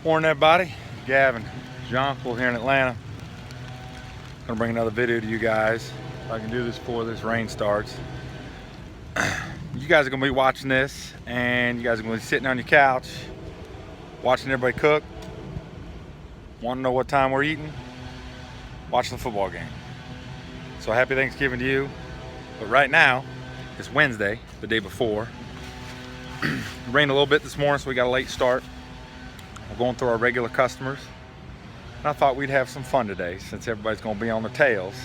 Morning, everybody. Gavin, Jonquil here in Atlanta. Gonna bring another video to you guys. If I can do this before this rain starts. You guys are gonna be watching this, and you guys are gonna be sitting on your couch, watching everybody cook. Want to know what time we're eating? Watching the football game. So happy Thanksgiving to you. But right now, it's Wednesday, the day before. It rained a little bit this morning, so we got a late start. We're going through our regular customers. And I thought we'd have some fun today since everybody's gonna be on their tails,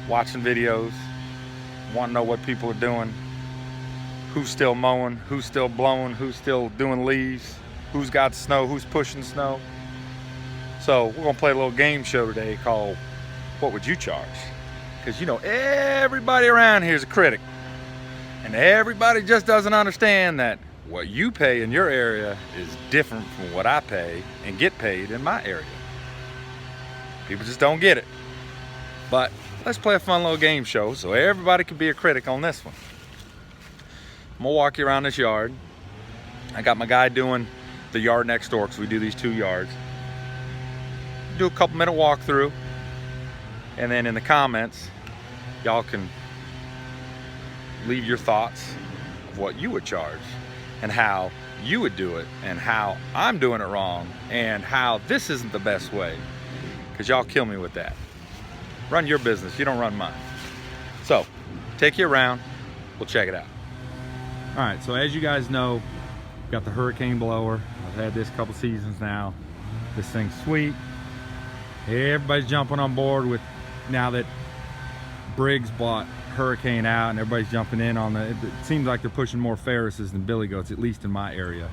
watching videos, wanting to know what people are doing, who's still mowing, who's still blowing, who's still doing leaves, who's got snow, who's pushing snow. So we're gonna play a little game show today called What Would You Charge? Because you know, everybody around here is a critic. And everybody just doesn't understand that what you pay in your area is different from what I pay and get paid in my area. People just don't get it. But let's play a fun little game show so everybody can be a critic on this one. I'm gonna walk you around this yard. I got my guy doing the yard next door because we do these 2 yards. Do a couple minute walkthrough, and then in the comments, y'all can leave your thoughts of what you would charge and how you would do it and how I'm doing it wrong and how this isn't the best way, because y'all kill me with that. Run your business, you don't run mine. So take you around, we'll check it out. All right, so as you guys know, got the Hurricane blower. I've had this a couple seasons now. This thing's sweet. Everybody's jumping on board with, now that Briggs bought Hurricane out and everybody's jumping in on it seems like they're pushing more Ferrises than Billy Goats, at least in my area.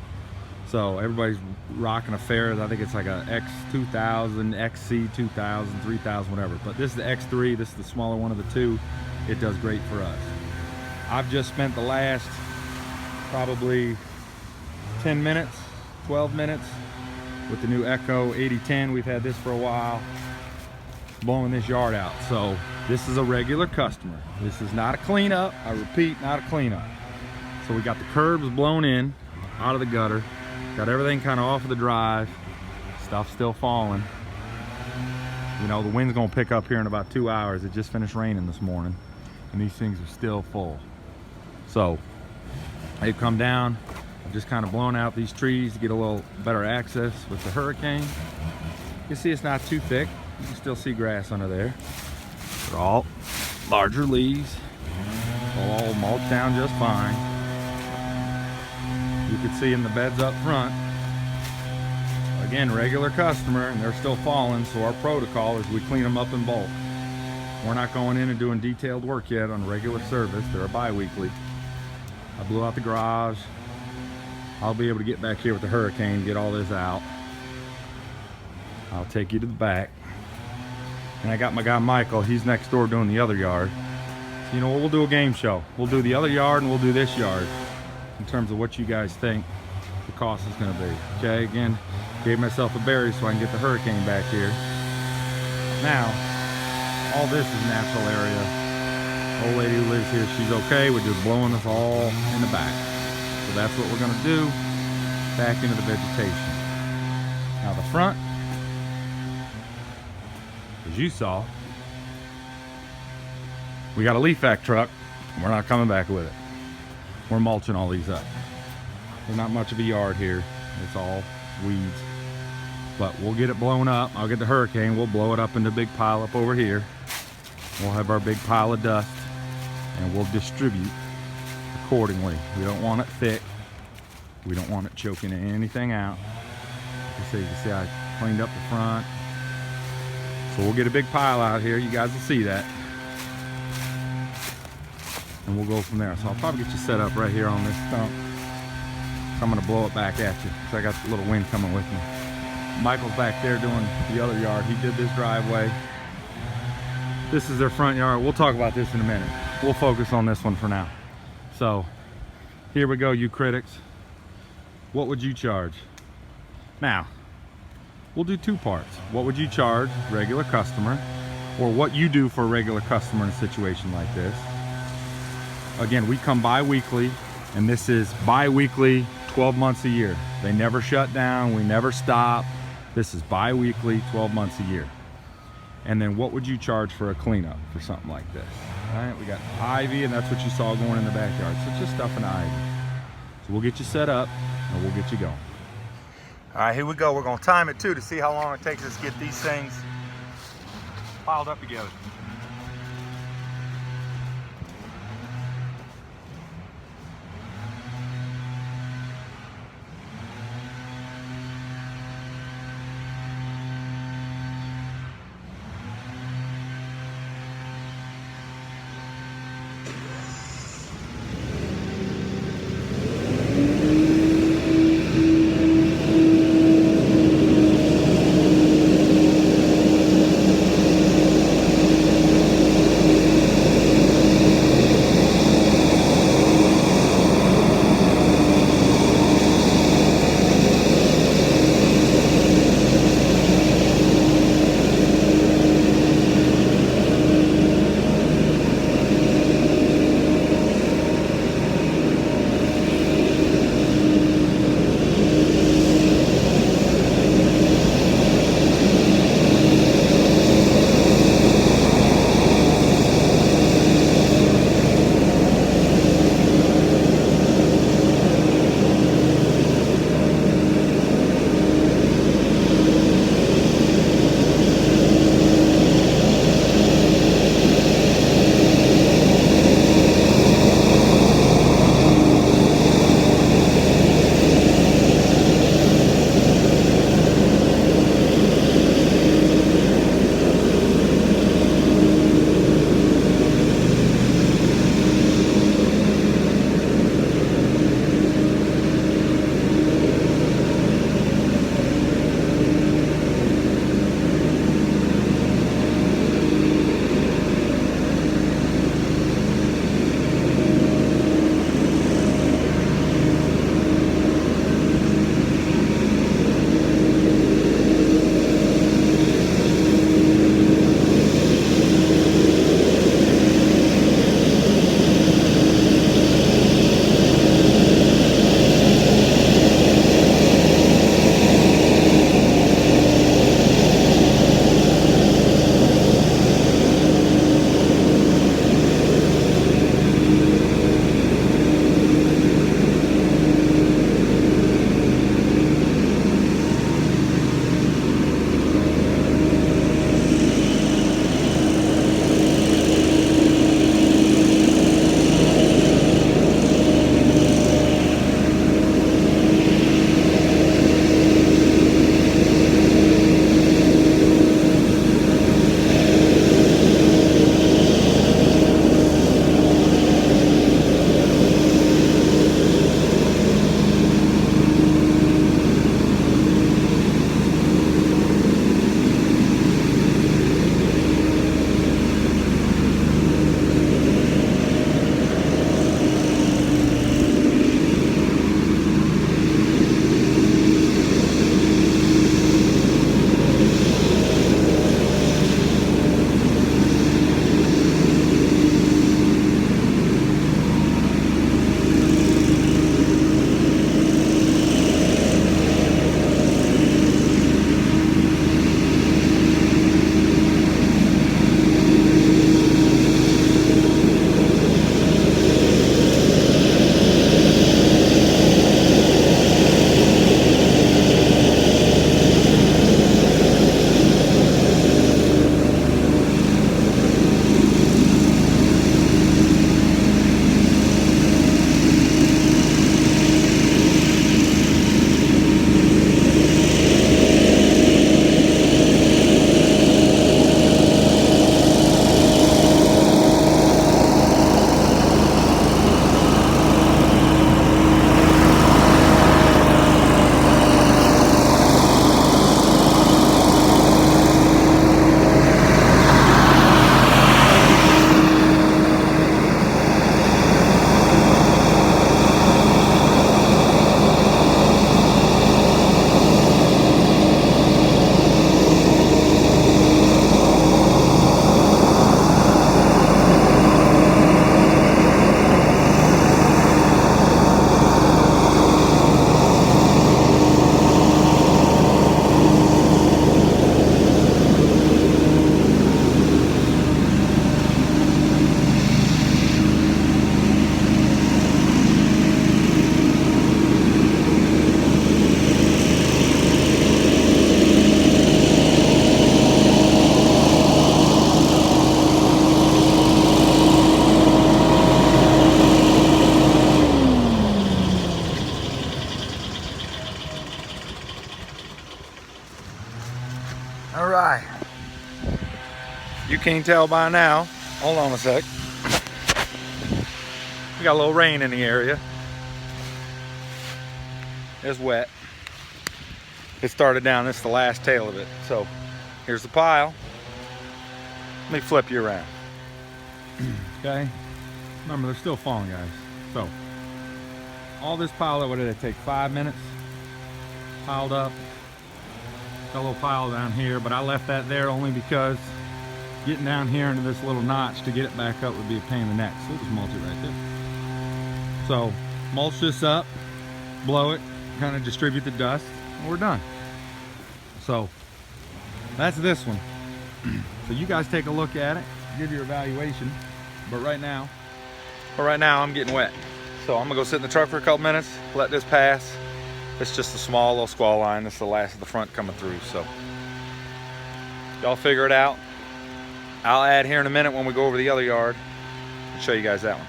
So everybody's rocking a Ferris. I think it's like a X2000, XC2000, 3000, whatever. But this is the X3. This is the smaller one of the two. It does great for us. I've just spent the last probably 10 minutes, 12 minutes with the new Echo 8010. We've had this for a while, blowing this yard out. So this is a regular customer. This is not a cleanup. I repeat, not a cleanup. So we got the curbs blown in out of the gutter, got everything kind of off of the drive, stuff still falling. You know, the wind's gonna pick up here in about 2 hours. It just finished raining this morning and these things are still full. So they've come down. I've just kind of blown out these trees to get a little better access with the Hurricane. You see it's not too thick. You can still see grass under there. They're all larger leaves. All mulched down just fine. You can see in the beds up front. Again, regular customer, and they're still falling, so our protocol is we clean them up in bulk. We're not going in and doing detailed work yet on regular service. They're bi-weekly. I blew out the garage. I'll be able to get back here with the Hurricane, get all this out. I'll take you to the back. And I got my guy Michael, he's next door doing the other yard. So you know what, we'll do a game show. We'll do the other yard and we'll do this yard in terms of what you guys think the cost is gonna be. Okay, again, gave myself a berry so I can get the Hurricane back here. Now, all this is natural area. Old lady who lives here, she's okay with just blowing us all in the back. So that's what we're gonna do, back into the vegetation. Now the front, as you saw, we got a leaf vac truck. We're not coming back with it. We're mulching all these up. There's not much of a yard here. It's all weeds. But we'll get it blown up. I'll get the Hurricane. We'll blow it up into a big pile up over here. We'll have our big pile of dust and we'll distribute accordingly. We don't want it thick. We don't want it choking anything out. So you can see I cleaned up the front. So we'll get a big pile out here. You guys will see that. And we'll go from there. So I'll probably get you set up right here on this stump. So I'm gonna blow it back at you. So I got a little wind coming with me. Michael's back there doing the other yard. He did this driveway. This is their front yard. We'll talk about this in a minute. We'll focus on this one for now. So here we go, you critics. What would you charge? Now, we'll do 2 parts. What would you charge regular customer, or what you do for a regular customer in a situation like this. Again, we come bi-weekly, and this is bi-weekly 12 months a year. They never shut down. We never stop. This is bi-weekly, 12 months a year. And then what would you charge for a cleanup for something like this? All right, we got ivy, and that's what you saw going in the backyard. So it's just stuff in ivy. So we'll get you set up, and we'll get you going. All right, here we go. We're gonna time it too to see how long it takes us to get these things piled up together. All right. You can't tell by now. Hold on a sec. We got a little rain in the area. It's wet. It started down. This is the last tail of it. So here's the pile. Let me flip you around. Okay. Remember, they're still falling, guys. So all this pile, what did it take? 5 minutes? Piled up. Got a little pile down here, but I left that there only because getting down here into this little notch to get it back up would be a pain in the neck. So we'll just mulch it right there. So mulch this up, blow it, kind of distribute the dust, and we're done. So that's this one. So you guys take a look at it, give your evaluation. But right now I'm getting wet. So I'm gonna go sit in the truck for a couple minutes, let this pass. It's just a small little squall line. This is the last of the front coming through. So y'all figure it out. I'll add here in a minute when we go over the other yard and show you guys that one.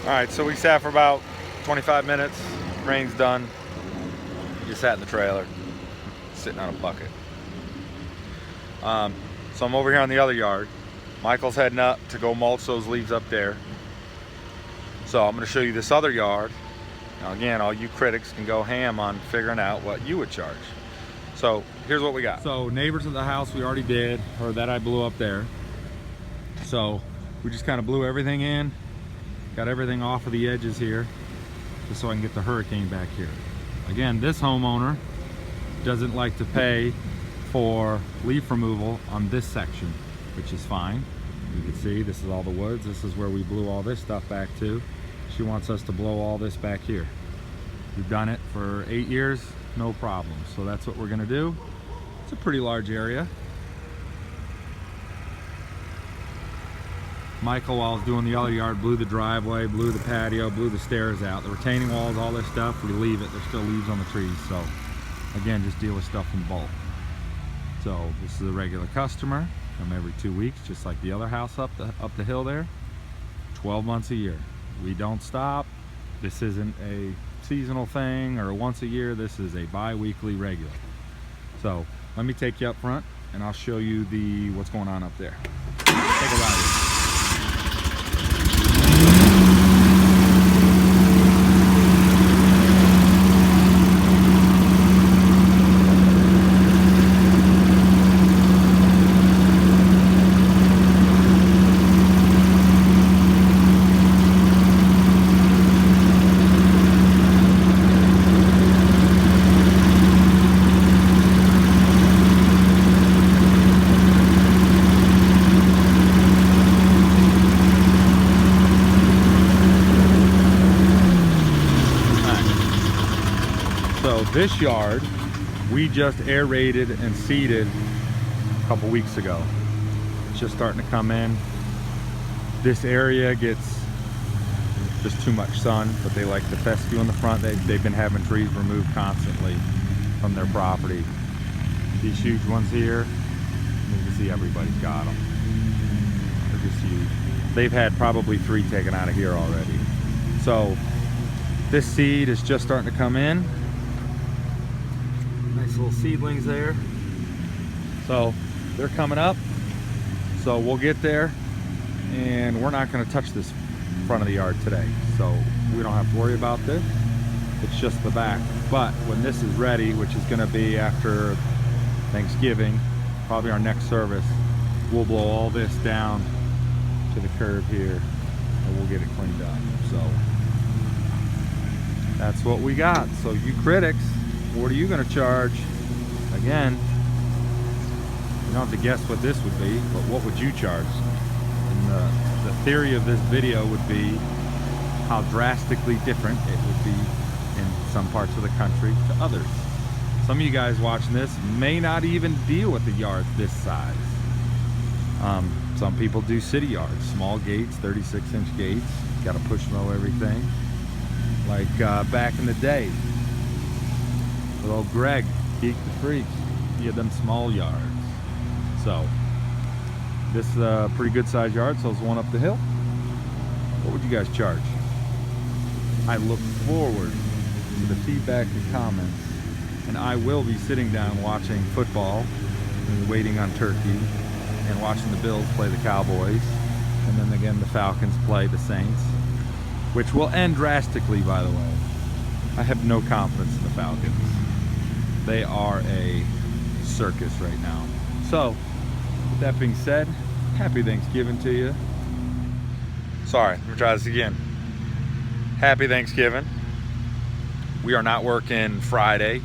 All right, so we sat for about 25 minutes. Rain's done. Just sat in the trailer, sitting on a bucket. So I'm over here on the other yard. Michael's heading up to go mulch those leaves up there. So I'm going to show you this other yard. Now again, all you critics can go ham on figuring out what you would charge. So here's what we got. So neighbors of the house we already did, or that I blew up there. So we just kind of blew everything in, got everything off of the edges here, just so I can get the hurricane back here. Again, this homeowner doesn't like to pay for leaf removal on this section, which is fine. You can see this is all the woods. This is where we blew all this stuff back to. She wants us to blow all this back here. We've done it for 8 years, no problem. So that's what we're gonna do. It's a pretty large area. Michael, while I was doing the other yard, blew the driveway, blew the patio, blew the stairs out. The retaining walls, all this stuff, we leave it. There's still leaves on the trees. So again, just deal with stuff in bulk. So this is a regular customer, come every 2 weeks, just like the other house up the hill there. 12 months a year. We don't stop. This isn't a seasonal thing or once a year. This is a bi-weekly regular. So let me take you up front and I'll show you what's going on up there. Take a ride. This yard, we just aerated and seeded a couple weeks ago. It's just starting to come in. This area gets just too much sun, but they like the fescue in the front. They've been having trees removed constantly from their property. These huge ones here, you can see everybody's got them. They're just huge. They've had probably 3 taken out of here already. So this seed is just starting to come in. Nice little seedlings there. So they're coming up. So we'll get there, and we're not going to touch this front of the yard today. So we don't have to worry about this. It's just the back. But when this is ready, which is going to be after Thanksgiving, probably our next service, we'll blow all this down to the curb here and we'll get it cleaned up. So that's what we got. So you critics, what are you going to charge? Again, you don't have to guess what this would be, but what would you charge? And the theory of this video would be how drastically different it would be in some parts of the country to others. Some of you guys watching this may not even deal with the yard this size. Some people do city yards, small gates, 36-inch gates, got to push mow everything. Like back in the day, with old Greg, Geek the Freak, he had them small yards. So this is a pretty good sized yard, so it's one up the hill. What would you guys charge? I look forward to the feedback and comments, and I will be sitting down watching football and waiting on Turkey and watching the Bills play the Cowboys, and then again the Falcons play the Saints, which will end drastically, by the way. I have no confidence in the Falcons. They are a circus right now. So, with that being said, happy Thanksgiving to you. Sorry, let me try this again. Happy Thanksgiving. We are not working Friday.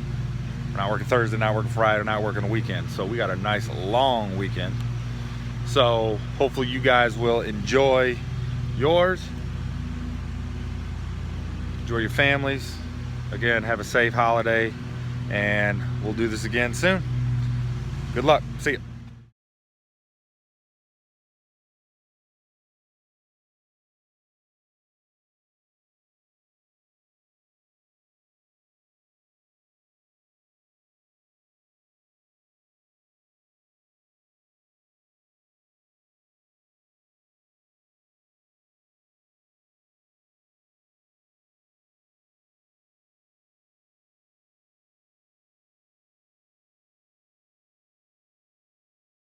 We're not working Thursday, not working Friday, not working the weekend. So we got a nice long weekend. So hopefully you guys will enjoy yours. Enjoy your families. Again, have a safe holiday, and we'll do this again soon. Good luck. See ya.